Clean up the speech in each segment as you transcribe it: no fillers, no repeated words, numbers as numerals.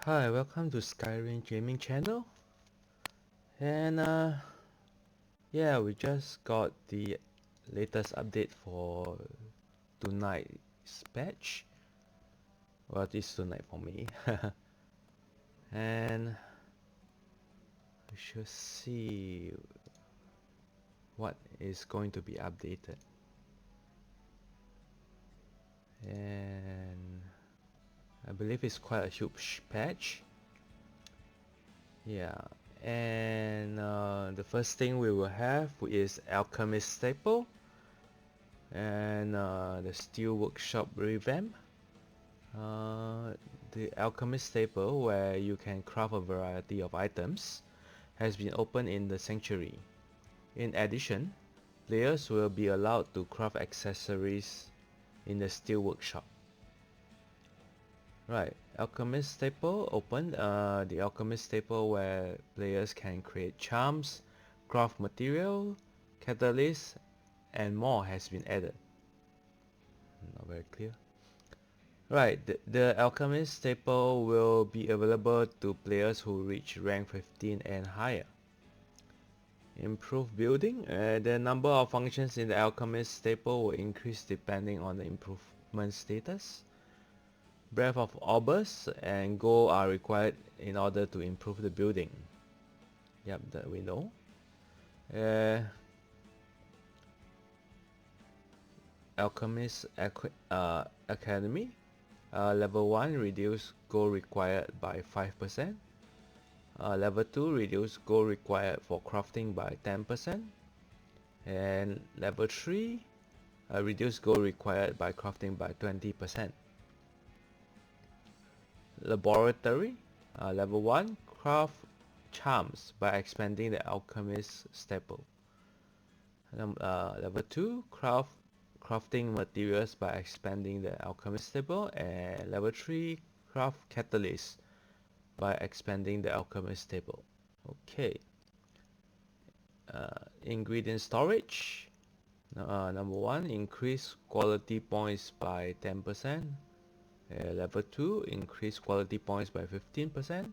Hi, welcome to Skyrim Gaming Channel. And yeah, we just got the latest update for tonight's patch. Well, it's tonight for me. And we should see what is going to be updated. And I believe it's quite a huge patch. Yeah, and the first thing we will have is Alchemist Staple and the Steel Workshop revamp. The Alchemist Staple, where you can craft a variety of items, has been opened in the Sanctuary. In addition, players will be allowed to craft accessories in the Steel Workshop. Right, Alchemist Staple opened. The Alchemist Staple, where players can create charms, craft material, catalysts, and more, has been added. Not very clear. Right, the Alchemist Staple will be available to players who reach rank 15 and higher. Improved building. The number of functions in the Alchemist Staple will increase depending on the improvement status. Breath of Orbs and Gold are required in order to improve the building. Yep, that we know. Alchemist Academy. Level 1 reduce gold required by 5%. Level 2 reduce gold required for crafting by 10%. And level 3 reduce gold required by crafting by 20%. Laboratory. Level 1 craft charms by expanding the alchemist staple. Level 2 crafting materials by expanding the alchemist staple. And level 3 craft catalysts by expanding the alchemist table. Okay. Ingredient storage. Number 1, increase quality points by 10%. Level 2, increase quality points by 15%.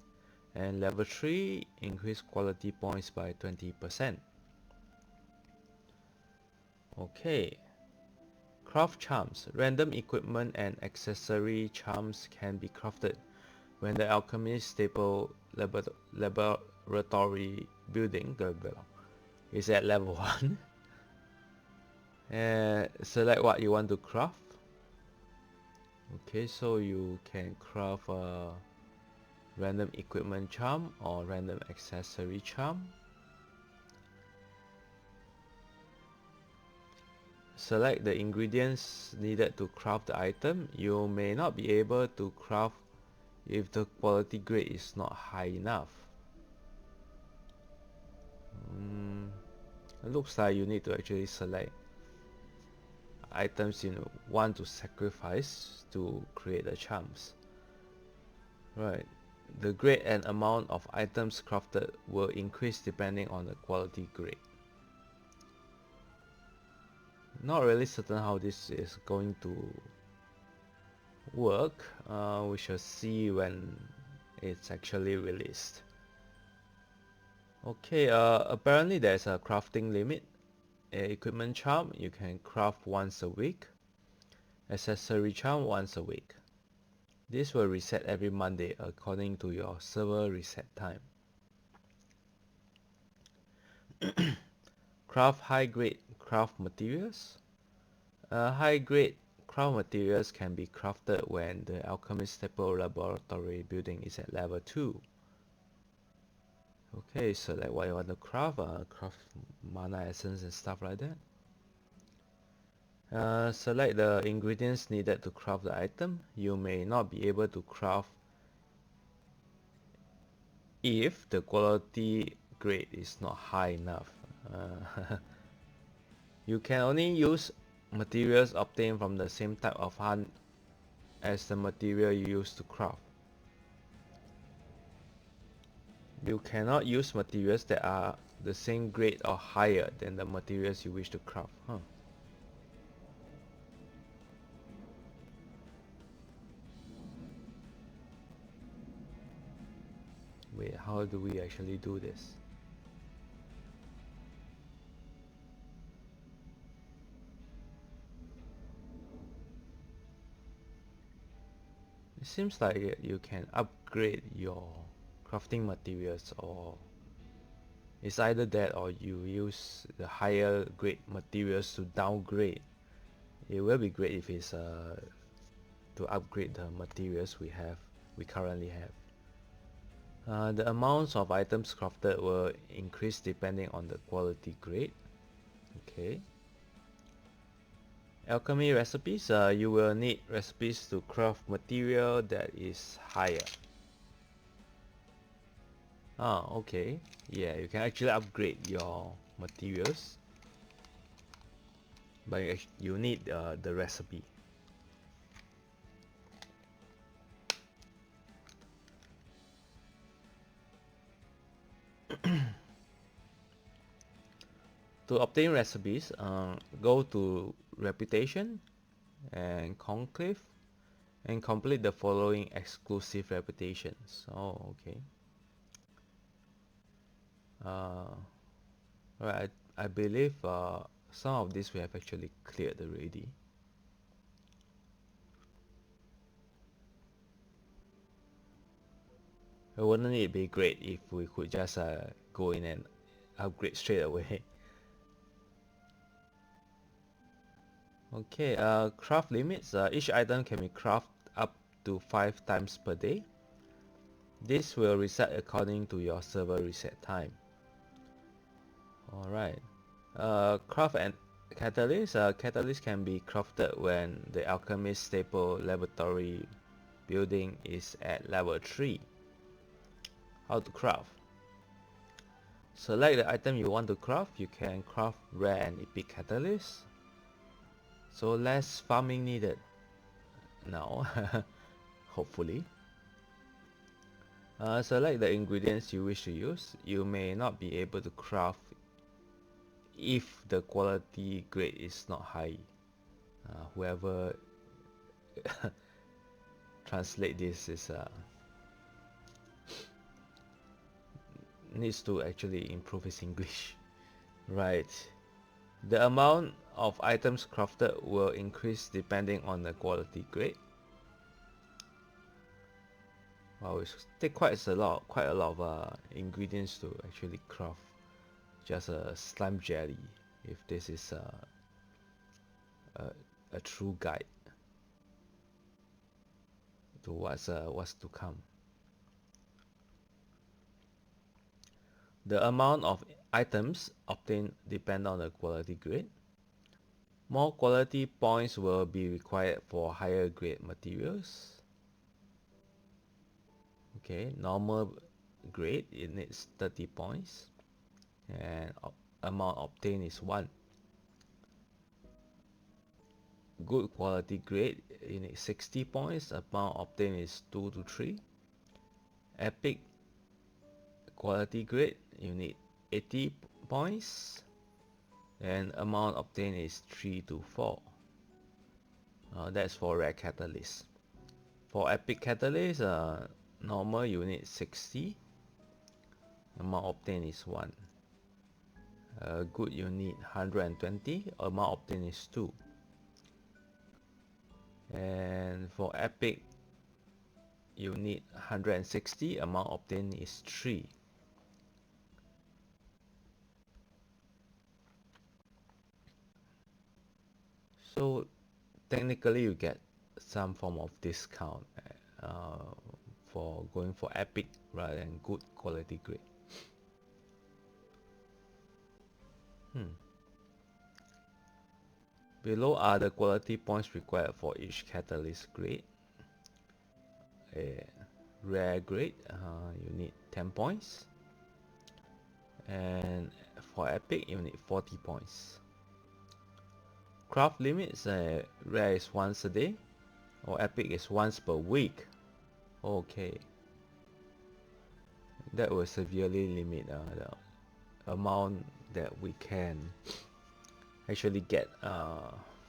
And level 3, increase quality points by 20%. Okay. Craft charms. Random equipment and accessory charms can be crafted when the alchemist staple laboratory building is at level 1. Select what you want to craft. Okay, so you can craft a random equipment charm or random accessory charm. Select the ingredients needed to craft the item. You may not be able to craft if the quality grade is not high enough. It looks like you need to actually select items you want to sacrifice to create the charms. Right. The grade and amount of items crafted will increase depending on the quality grade. Not really certain how this is going to work. We shall see when it's actually released. Okay, apparently there's a crafting limit. Equipment charm you can craft once a week. Accessory charm once a week. This will reset every Monday according to your server reset time. Craft high grade craft materials. High grade craft materials can be crafted when the alchemist staple laboratory building is at level 2. Okay, so like what you want to craft, craft mana essence and stuff like that. Select the ingredients needed to craft the item. You may not be able to craft if the quality grade is not high enough. You can only use materials obtained from the same type of hunt as the material you use to craft. You cannot use materials that are the same grade or higher than the materials you wish to craft. Wait, how do we actually do this? It seems like you can upgrade your crafting materials, or it's either that or you use the higher grade materials to downgrade. It will be great if it's to upgrade the materials we currently have. The amounts of items crafted will increase depending on the quality grade. Okay. Alchemy recipes, you will need recipes to craft material that is higher. Ah, okay. Yeah, you can actually upgrade your materials, but you need the recipe. To obtain recipes, go to Reputation and Conclave and complete the following exclusive reputations. Oh, okay. Alright, I believe some of these we have actually cleared already. Wouldn't it be great if we could just go in and upgrade straight away? Okay, craft limits. Each item can be crafted up to 5 times per day. This will reset according to your server reset time. Alright. Craft and catalyst. Catalyst can be crafted when the alchemist staple laboratory building is at level 3. How to craft? Select the item you want to craft. You can craft rare and epic catalyst. So less farming needed now, hopefully. Select the ingredients you wish to use. You may not be able to craft if the quality grade is not high. Whoever translate this is needs to actually improve his English. Right. The amount of items crafted will increase depending on the quality grade. Wow, it take quite a lot of ingredients to actually craft just a slime jelly. If this is a true guide to what's to come. The amount of items obtained depend on the quality grade. More quality points will be required for higher grade materials. Okay, normal grade it needs 30 points, and amount obtained is 1. Good quality grade you need 60 points, amount obtained is 2 to 3. Epic quality grade you need 80 points, and amount obtained is 3 to 4. That's for rare catalyst. For epic catalyst, normal you need 60, amount obtained is 1. Good you need 120, amount obtained is 2. And for epic you need 160, amount obtained is 3. So technically you get some form of discount for going for epic rather than good quality grade. Below are the quality points required for each catalyst grade. A rare grade you need 10 points, and for epic you need 40 points. Craft limits, rare is once a day, or epic is once per week. Okay, that will severely limit the amount that we can actually get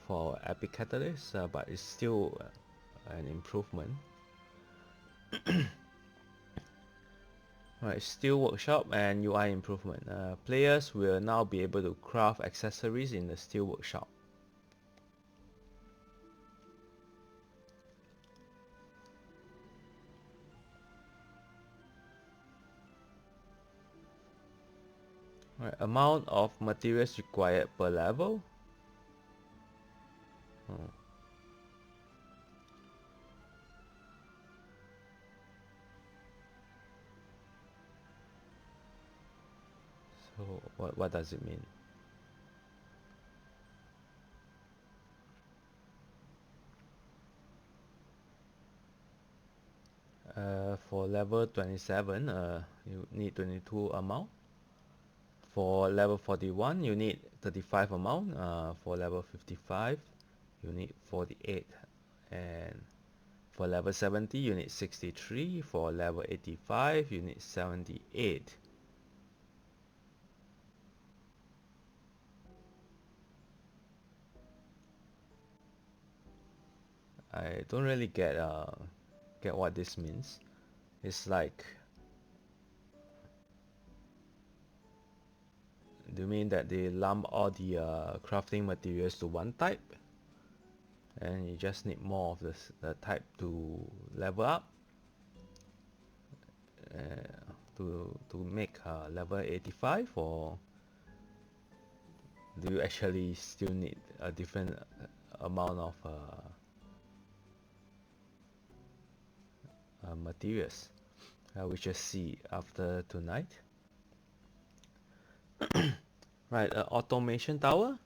for epic catalyst, but it's still an improvement. Alright, Steel Workshop and UI improvement. Players will now be able to craft accessories in the Steel Workshop. Right, amount of materials required per level. Oh. So what does it mean? For level 27, you need 22 amount. For level 41, you need 35 amount. For level 55, you need 48. And for level 70, you need 63. For level 85, you need 78. I don't really get what this means. It's like, do you mean that they lump all the crafting materials to one type, and you just need more of the type to level up, to make level 85, or do you actually still need a different amount of materials? We just see after tonight. Right, automation tower.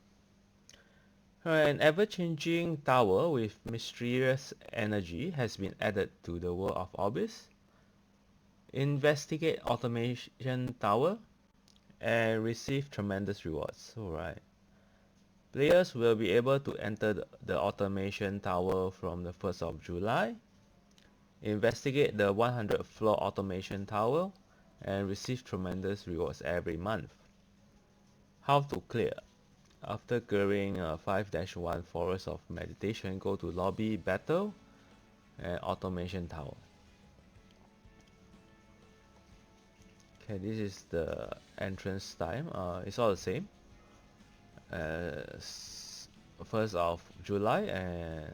An ever-changing tower with mysterious energy has been added to the world of Orbis. Investigate automation tower and receive tremendous rewards. Alright. Players will be able to enter the automation tower from the 1st of July. Investigate the 100th floor automation tower and receive tremendous rewards every month. How to clear? After clearing 5-1 Forest of Meditation, go to Lobby Battle and Automation Tower. Okay, this is the entrance time. It's all the same. 1st of July and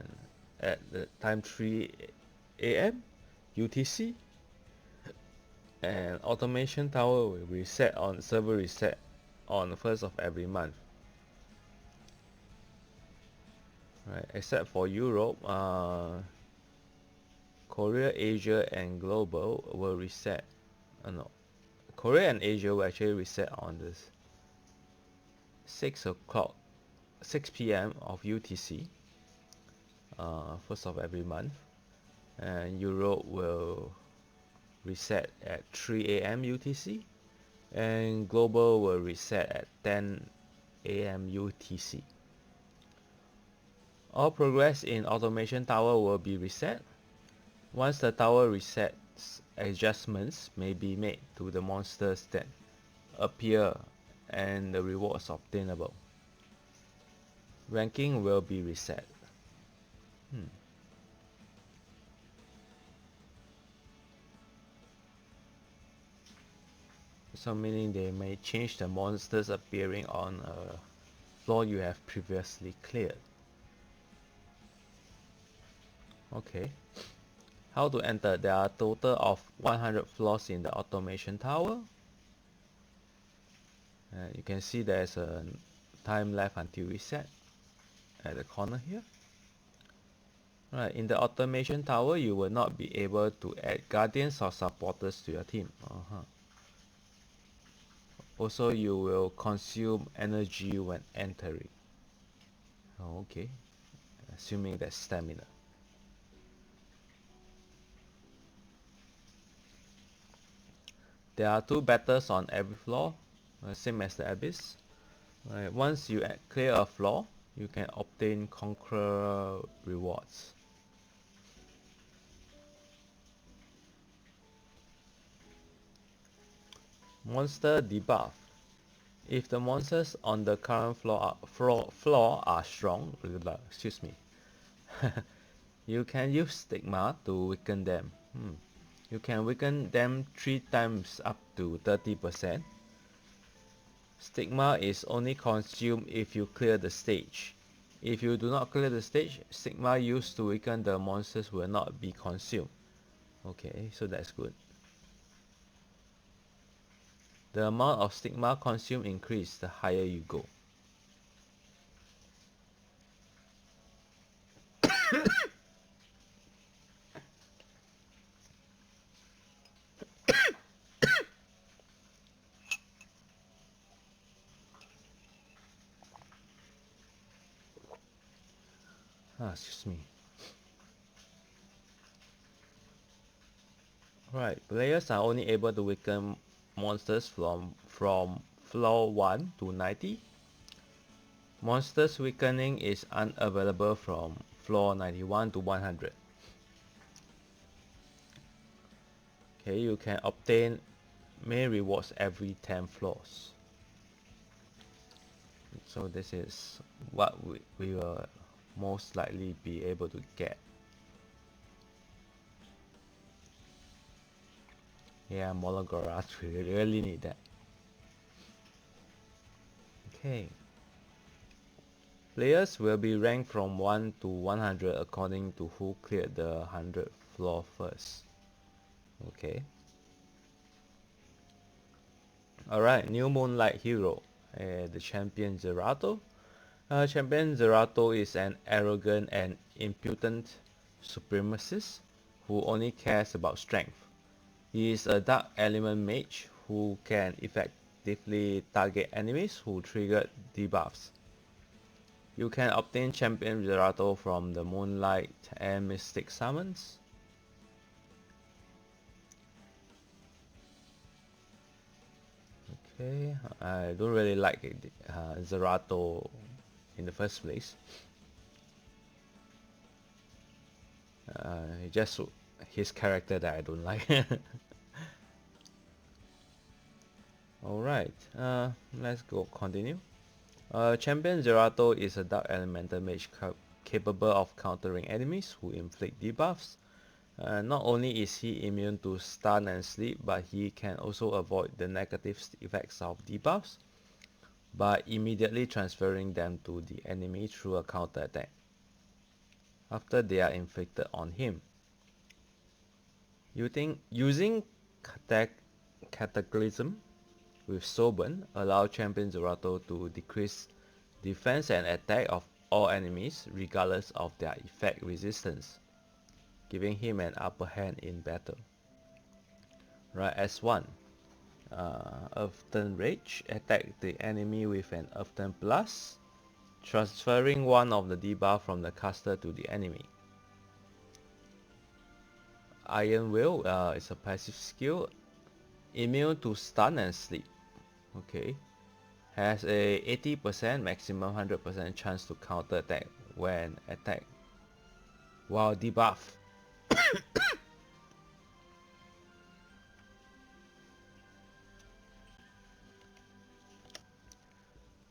at the time 3 a.m. UTC. And Automation Tower will reset on server reset on the 1st of every month. Right, except for Europe, Korea, Asia, and Global will reset. No, Korea and Asia will actually reset on this 6 p.m. of UTC, 1st of every month, and Europe will reset at 3 a.m. UTC, and Global will reset at 10 a.m. UTC. All progress in Automation Tower will be reset. Once the tower resets, adjustments may be made to the monsters that appear and the rewards obtainable. Ranking will be reset. So meaning they may change the monsters appearing on a floor you have previously cleared. Okay. How to enter? There are a total of 100 floors in the automation tower. You can see there's a time left until reset at the corner here. Right, in the automation tower, you will not be able to add guardians or supporters to your team. Also, you will consume energy when entering. Okay, assuming that's stamina. There are 2 battles on every floor, same as the Abyss. Right, once you clear a floor, you can obtain Conqueror rewards. Monster debuff. If the monsters on the current floor are strong, excuse me, you can use Stigma to weaken them. You can weaken them 3 times up to 30%. Stigma is only consumed if you clear the stage. If you do not clear the stage, stigma used to weaken the monsters will not be consumed. Okay, so that's good. The amount of stigma consumed increase the higher you go. Excuse me. Right, players are only able to weaken monsters from floor 1 to 90. Monsters weakening is unavailable from floor 91 to 100. Okay, you can obtain main rewards every 10 floors. So this is what we will most likely be able to get. Yeah, Mologoras, we really need that. Okay. Players will be ranked from 1 to 100 according to who cleared the 100th floor first. Okay. Alright, new Moonlight hero, the champion Zerato. Champion Zerato is an arrogant and impudent supremacist who only cares about strength. He is a dark element mage who can effectively target enemies who trigger debuffs. You can obtain Champion Zerato from the Moonlight and Mystic summons. Okay, I don't really like Zerato in the first place. Just his character that I don't like. Alright, let's go continue. Champion Zerato is a dark elemental mage capable of countering enemies who inflict debuffs. Not only is he immune to stun and sleep, but he can also avoid the negative effects of debuffs by immediately transferring them to the enemy through a counter attack after they are inflicted on him. Using Cataclysm with Soulburn allow Champion Zerato to decrease defense and attack of all enemies regardless of their effect resistance, giving him an upper hand in battle. Right, S1. Earthturn Rage. Attack the enemy with an Earthturn Plus, transferring one of the debuff from the caster to the enemy. Iron Will is a passive skill, immune to stun and sleep. Okay. Has a 80% maximum 100% chance to counter attack when attacked while debuff.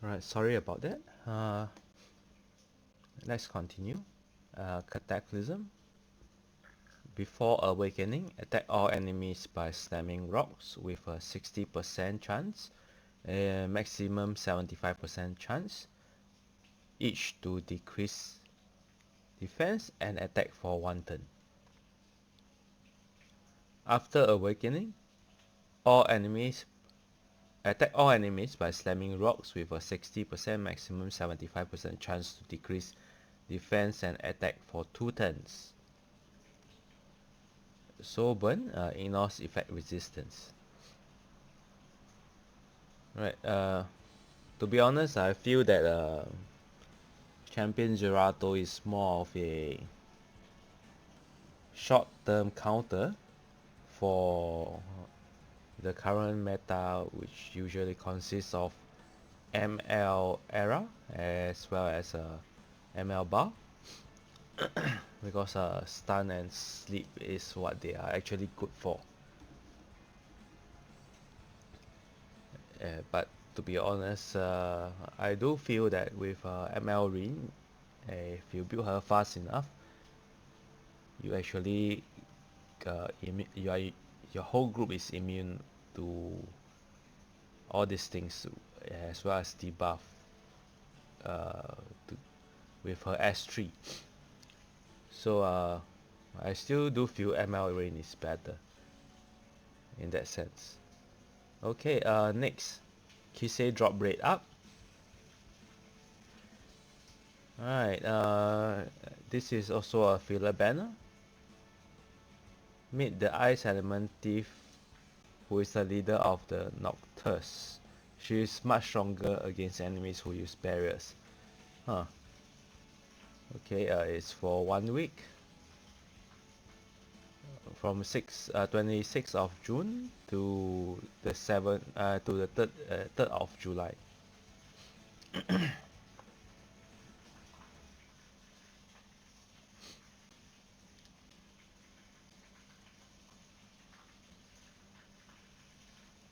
Right, sorry about that. Let's continue. Cataclysm. Before awakening, attack all enemies by slamming rocks with a 60% chance, a maximum 75% chance, each to decrease defense and attack for 1 turn. After awakening, attack all enemies by slamming rocks with a 60% maximum 75% chance to decrease defense and attack for 2 turns. Soulburn ignores effect resistance. Right, to be honest, I feel that Champion Zerato is more of a short-term counter for the current meta, which usually consists of ML era as well as ML bar, because stun and sleep is what they are actually good for. But to be honest, I do feel that with ML Rin, if you build her fast enough, you actually your whole group is immune to all these things, as well as debuff uh, to, with her S3. So I still do feel ML Rain is better in that sense. Okay, next, Kisei drop rate up. Alright, this is also a filler banner. Meet the Ice Element Thief, who is the leader of the Nocturnes. She is much stronger against enemies who use barriers. Huh. Okay, it's for 1 week. From 26th of June to the 3rd of July.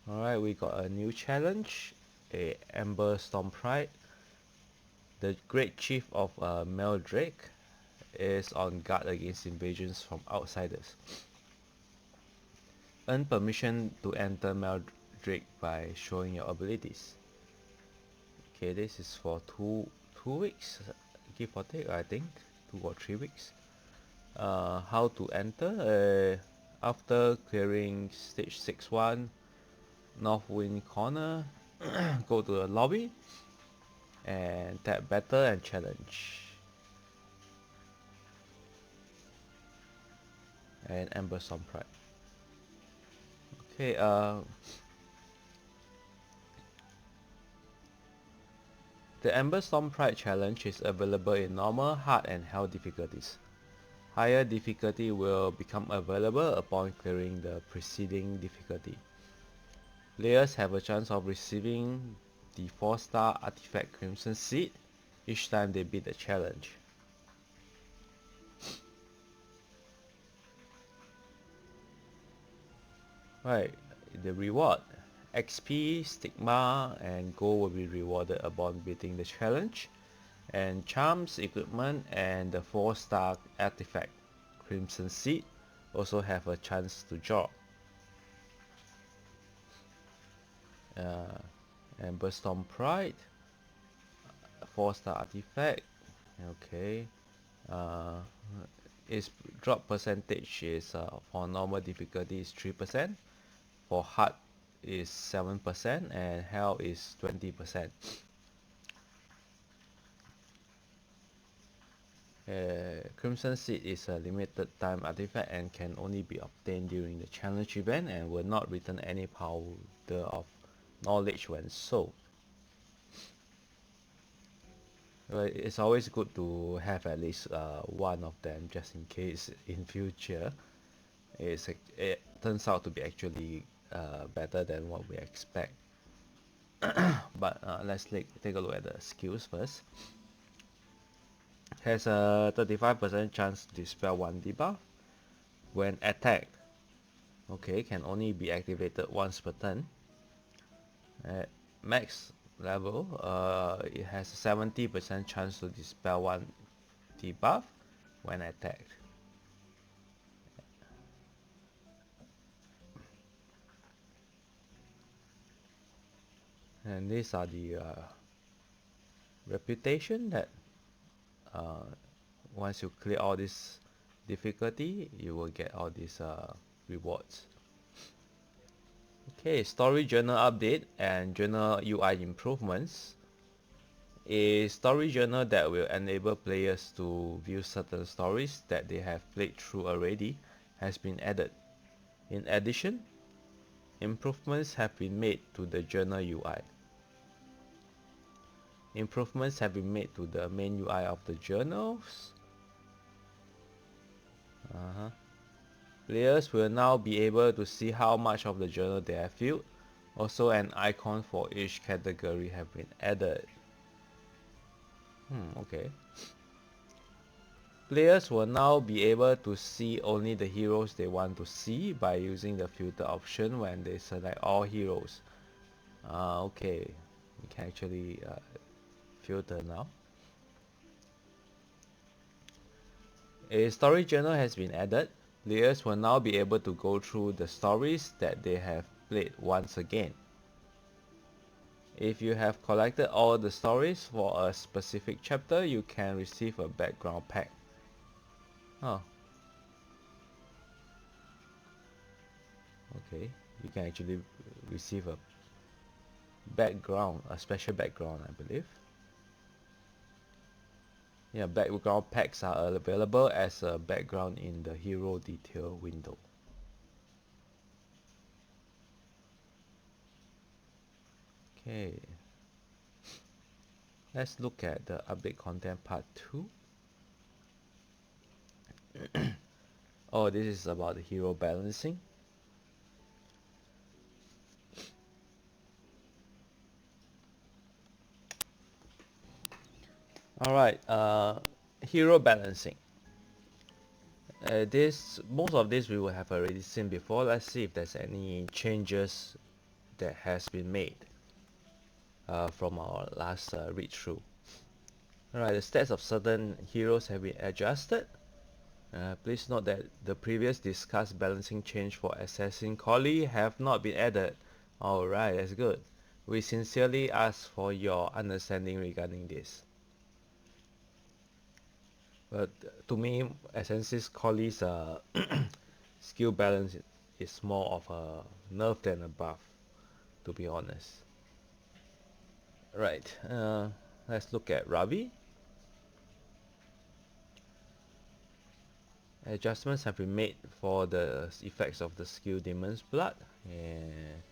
Alright, we got a new challenge, a Ember Storm Pride. The Great Chief of Meldrake is on guard against invasions from outsiders. Earn permission to enter Meldrake by showing your abilities. Okay, this is for two weeks, give or take, I think 2 or 3 weeks. How to enter? After clearing stage 6-1, North Wind Corner, go to the lobby and tap battle and challenge. And Ember Storm Pride. Okay, the Ember Storm Pride challenge is available in normal, hard and hell difficulties. Higher difficulty will become available upon clearing the preceding difficulty. Players have a chance of receiving the 4-star artifact Crimson Seed each time they beat the challenge. Right, the reward. XP, Stigma and Gold will be rewarded upon beating the challenge. And Charms, Equipment and the 4-star artifact Crimson Seed also have a chance to drop. Ember Storm Pride, 4-star artifact. Okay, its drop percentage is for normal difficulty is 3%, for hard is 7% and hell is 20%. Crimson Seed is a limited time artifact and can only be obtained during the challenge event and will not return any powder of knowledge when sold. But it's always good to have at least one of them just in case in future it turns out to be actually better than what we expect. But let's take a look at the skills first. Has a 35% chance to dispel 1 debuff when attacked. Okay, can only be activated once per turn. At max level, it has a 70% chance to dispel 1 debuff when attacked. And these are the reputation that once you clear all this difficulty, you will get all these rewards. Okay, story journal update and journal UI improvements. A story journal that will enable players to view certain stories that they have played through already has been added. In addition, improvements have been made to the journal UI. Improvements have been made to the main UI of the journals. Players will now be able to see how much of the journal they have filled. Also, an icon for each category have been added. Okay. Players will now be able to see only the heroes they want to see by using the filter option when they select all heroes. Okay, we can actually filter now. A story journal has been added. Players will now be able to go through the stories that they have played once again. If you have collected all the stories for a specific chapter, you can receive a background pack. Oh. Okay, you can actually receive a background, a special background, I believe. Yeah, background packs are available as a background in the hero detail window. Okay, let's look at the update content part 2. Oh, this is about the hero balancing. Alright, hero balancing. Most of this we will have already seen before. Let's see if there's any changes that has been made from our last read through. Alright, the stats of certain heroes have been adjusted. Please note that the previous discussed balancing change for Assassin Collie have not been added. Alright, that's good. We sincerely ask for your understanding regarding this. But to me, Assassin Collie's skill balance is more of a nerf than a buff, to be honest. Right, let's look at Ravi. Adjustments have been made for the effects of the skill Demon's Blood. And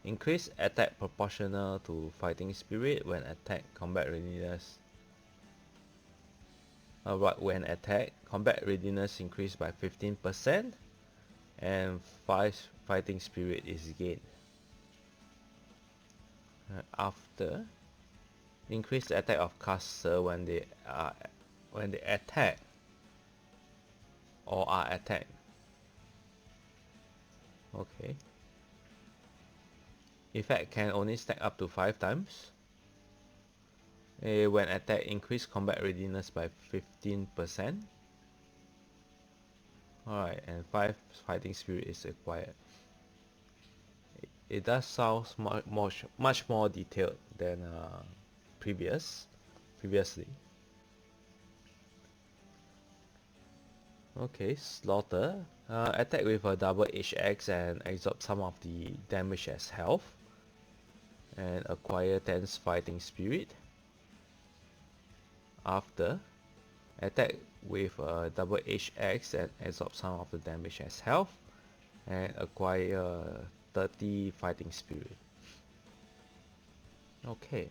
increase attack proportional to fighting spirit when attack combat readiness. When attack combat readiness increased by 15% and 5 fighting spirit is gained. After, increase the attack of caster when they attack or are attacked. Okay. Effect can only stack up to 5 times. When attack, increase combat readiness by 15%. Alright, and 5 fighting spirit is required. It does sound much more detailed than previously. Okay, Slaughter. Attack with a double HX and absorb some of the damage as health. And acquire 10 fighting spirit. After, attack with a double HX and absorb some of the damage as health. And acquire 30 fighting spirit. Okay.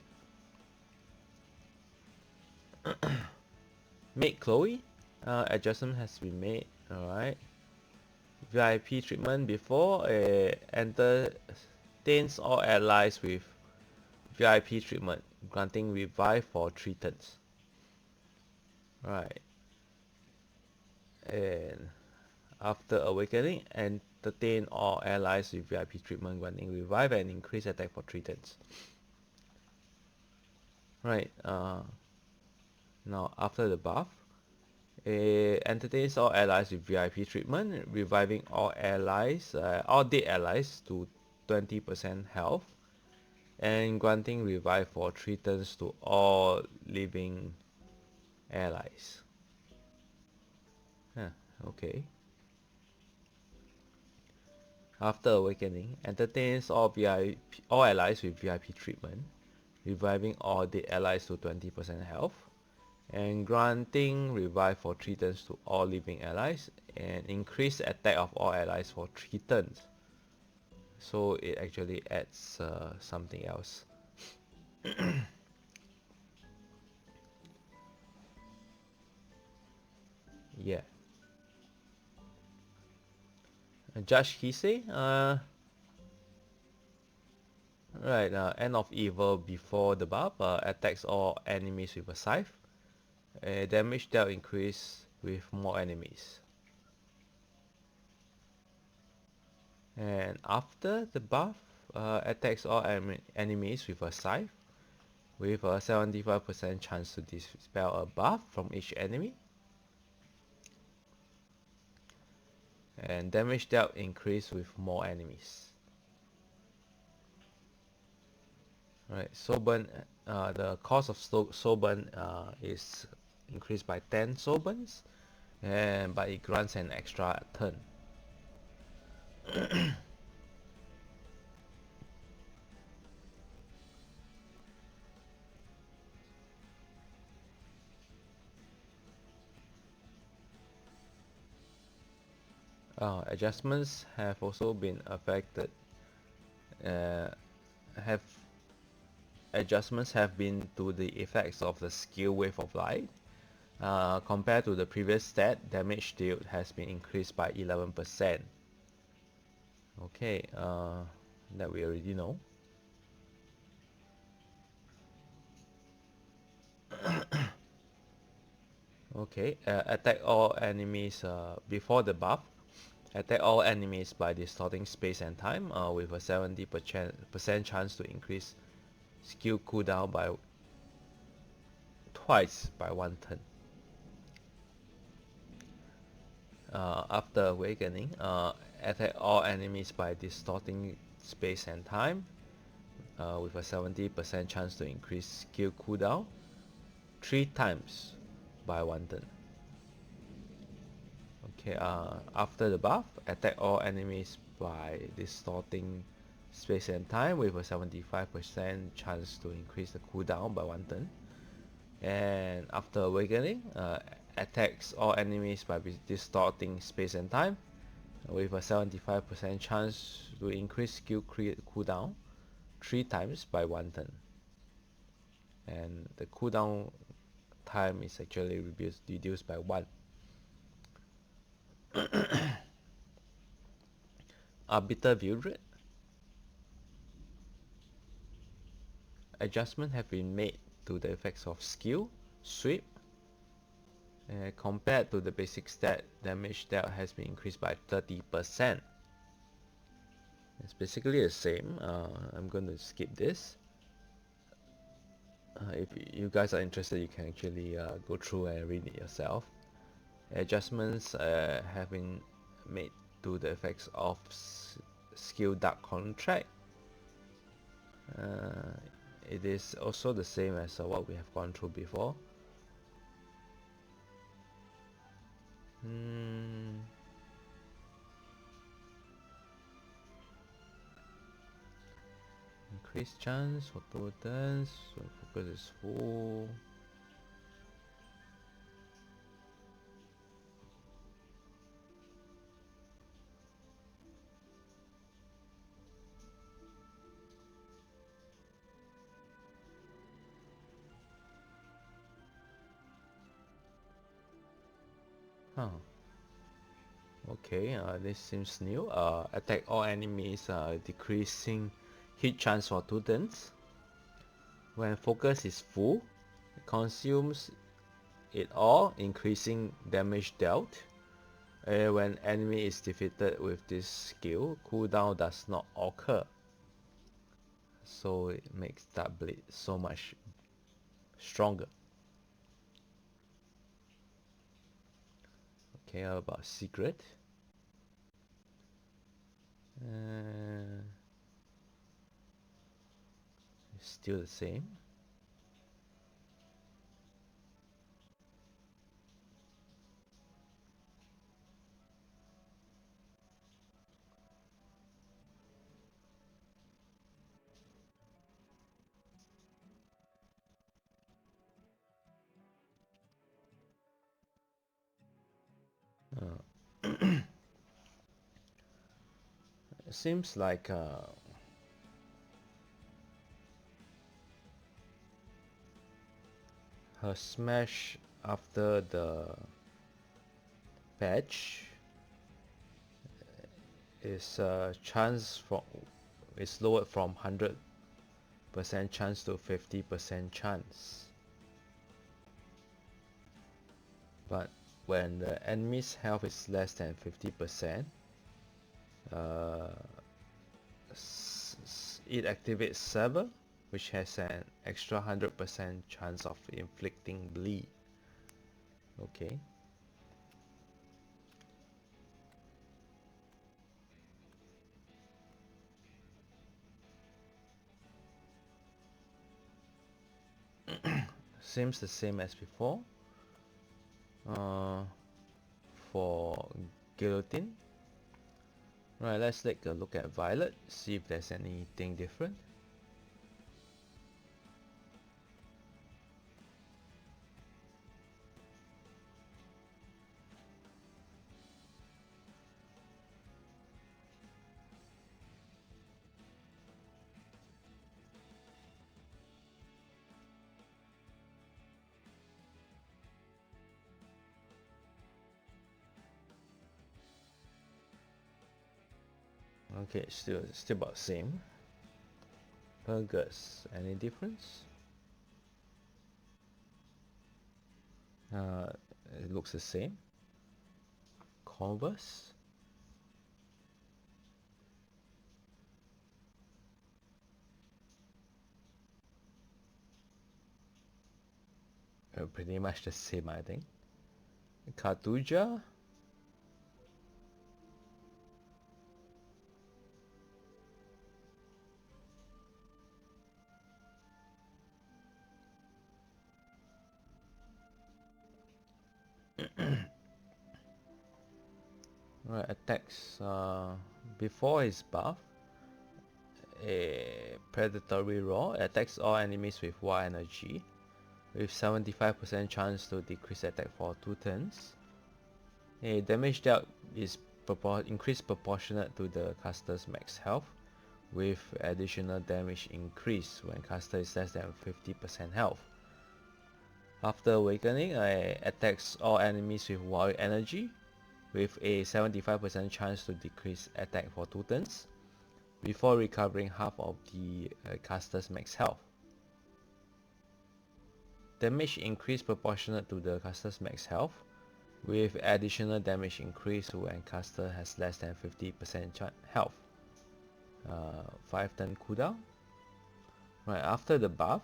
Make Chloe. Adjustment has been made. Alright. VIP treatment before entertains all allies with VIP treatment, granting revive for 3 turns. Right. And after awakening, entertain all allies with VIP treatment, granting revive and increase attack for 3 turns. Right. Now after the buff, entertains all allies with VIP treatment, reviving all allies, all dead allies to 20% health, and granting revive for 3 turns to all living allies. Okay. After awakening, entertains all allies with VIP treatment, reviving all dead allies to 20% health, and granting revive for 3 turns to all living allies, and increase attack of all allies for 3 turns. So it actually adds something else. Yeah. Judge Hisei, right, End of Evil before the buff, attacks all enemies with a scythe. Damage dealt increase with more enemies. And after the buff, attacks all enemies with a scythe, with a 75% chance to dispel a buff from each enemy. and damage dealt increase with more enemies. Alright, soul burn, the cost of soul burn is increased by 10 soul burns, but it grants an extra turn. Adjustments have also been affected. Uh, have Adjustments have been to the effects of the skill Wave of Light. Compared to the previous stat, damage dealt has been increased by 11%. Okay, that we already know. Okay, attack all enemies before the buff. Attack all enemies by distorting space and time with a 70% chance to increase skill cooldown by twice by 1 turn. After awakening, attack all enemies by distorting space and time with a 70% chance to increase skill cooldown 3 times by 1 turn. Okay, after the buff, attack all enemies by distorting space and time with a 75% chance to increase the cooldown by 1 turn. And after awakening, attacks all enemies by distorting space and time with a 75% chance to increase skill cooldown 3 times by 1 turn. And the cooldown time is actually reduced by 1. Arbiter View. Adjustments have been made to the effects of skill, sweep. Compared to the basic stat, damage dealt has been increased by 30%. It's basically the same. I'm going to skip this. If you guys are interested, you can actually go through and read it yourself. Adjustments have been made to the effects of skill Dark Contract. It is also the same as what we have gone through before. Increased chance for 2 turns when focus is full. Huh. Okay, this seems new. Attack all enemies, decreasing hit chance for 2 turns. When focus is full, it consumes it all, increasing damage dealt. When enemy is defeated with this skill, cooldown does not occur. So it makes that blade so much stronger. Okay, how about secret? It's still the same. It seems like her smash after the patch is chance from is lowered from 100% chance to 50% chance. But when the enemy's health is less than 50%, it activates Saber, which has an extra 100% chance of inflicting bleed. Okay. seems the same as before. For Guillotine. Right, let's take a look at Violet, see if there's anything different. Okay, still about same. Burgers, any difference? Uh, it looks the same. Converse. Pretty much the same, I think. Cartuja. Right, attacks. Before his buff, a predatory roar attacks all enemies with wild energy, with 75% chance to decrease attack for 2 turns. A damage dealt is increased proportionate to the caster's max health, with additional damage increase when caster is less than 50% health. After awakening, attacks all enemies with wild energy, with a 75% chance to decrease attack for 2 turns, before recovering half of the caster's max health. Damage increase proportionate to the caster's max health, with additional damage increase when caster has less than 50% health. 5 turn cooldown. Right, after the buff,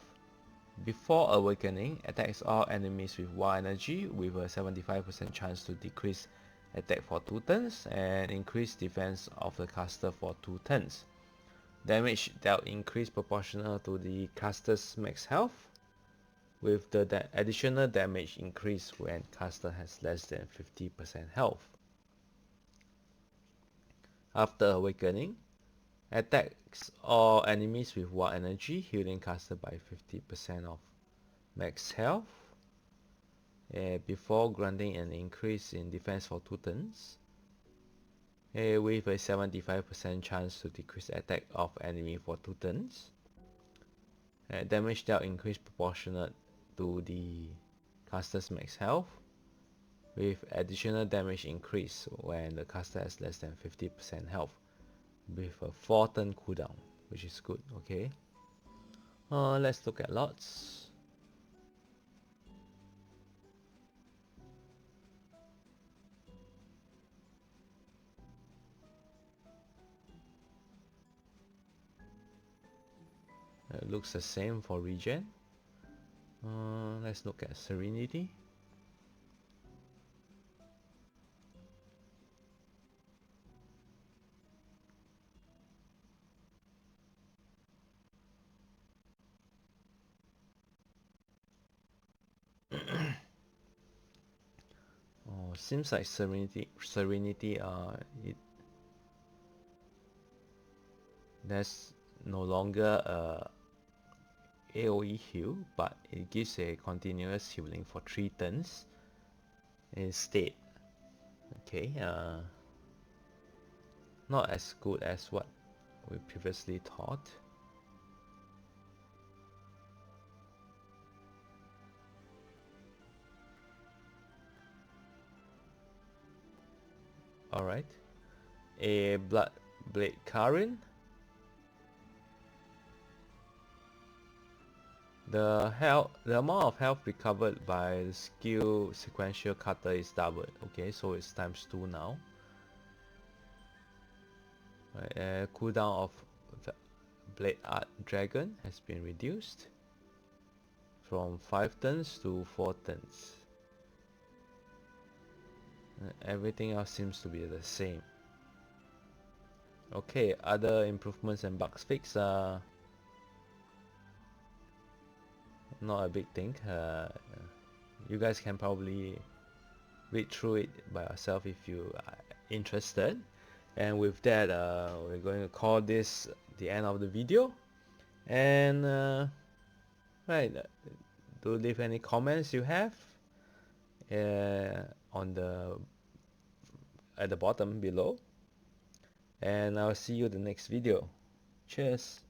before awakening, attacks all enemies with wild energy with a 75% chance to decrease attack for 2 turns and increase defense of the caster for 2 turns. Damage dealt increase proportional to the caster's max health, with the additional damage increase when caster has less than 50% health. After awakening, attacks all enemies with wild energy, healing caster by 50% of max health, before granting an increase in defense for 2 turns, with a 75% chance to decrease attack of enemy for 2 turns. Damage dealt increase proportionate to the caster's max health, with additional damage increase when the caster has less than 50% health, with a 4 turn cooldown, which is good. Okay, let's look at lots. It looks the same for regen. Let's look at Serenity. Seems like Serenity there's no longer a AoE heal, but it gives a continuous healing for 3 turns instead. Okay, not as good as what we previously thought. Alright, a Blood Blade Karin. The amount of health recovered by the skill sequential cutter is doubled. Okay, so it's times 2 now. Right, cooldown of Blade Art Dragon has been reduced from 5 turns to 4 turns. Everything else seems to be the same. Okay, other improvements and bugs fixed. not a big thing. You guys can probably read through it by yourself if you are interested. And with that, we're going to call this the end of the video. And right, do leave any comments you have on the at the bottom below. And I'll see you in the next video. Cheers.